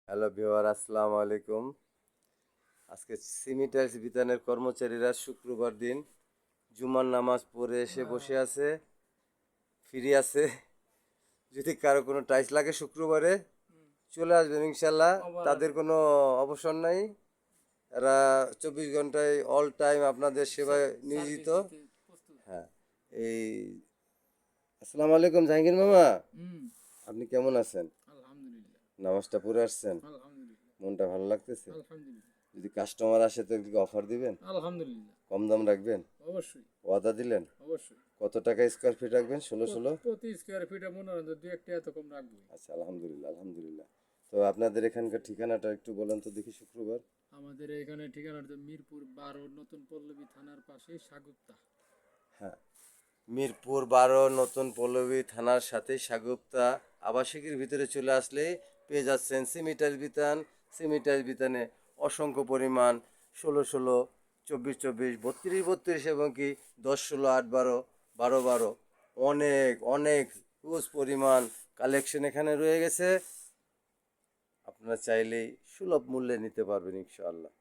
Hello ভিওয়ার, আসসালামু আলাইকুম। আজকে সিমি টাইলস বিতানের কর্মচারীরা শুক্রবার দিন জুমার নামাজ পড়ে এসে বসে আছে, ফ্রি আছে। যদি কারো কোনো টাইলস লাগে শুক্রবারে চলে আসবেন ইনশাল্লাহ। তাদের কোনো অবসর নাই, এরা 24 ঘন্টায় অল টাইম আপনাদের সেবায় নিয়োজিত। হ্যাঁ, এই আসসালামু আলাইকুম জাহাঙ্গীর মামা, হুম। আপনি কেমন আছেন? আলহামদুলিল্লাহ। নামাজটা পড়ে আসছেন? আলহামদুলিল্লাহ। মনটা ভালো লাগতেছে? আলহামদুলিল্লাহ। যদি কাস্টমার আসে তো একটু অফার দিবেন? আলহামদুলিল্লাহ। কম দাম রাখবেন? অবশ্যই। ওয়াদা দিলেন? অবশ্যই। কত টাকা স্কোয়ার ফিট রাখবেন? 16 প্রতি স্কোয়ার ফিটে মনে হয় যে 2-1 টাকা তো কম রাখবোই। আচ্ছা, আলহামদুলিল্লাহ আলহামদুলিল্লাহ। তো আপনাদের এখানকার ঠিকানাটা একটু বলেন তো দেখি শুক্রবার। আমাদের এখানে ঠিকানাটা মিরপুর 12 নতুন পল্লবী থানার পাশে সাগুপ্তা। হ্যাঁ, মিরপুর 12 নতুন পল্লবী থানার সাথে সাগুপ্তা আবাসিকের ভিতরে চলে আসলেই পেয়ে যাচ্ছেন সিমিটাইল বিতান। সিমিটাইল বিতানে অসংখ্য পরিমাণ 16-16, 24-24, 32-32 এবং কি 10-16, 8-12, 12-12 অনেক অনেক হিউজ পরিমাণ কালেকশন এখানে রয়ে গেছে। আপনারা চাইলেই সুলভ মূল্যে নিতে পারবেন ইনশাআল্লাহ।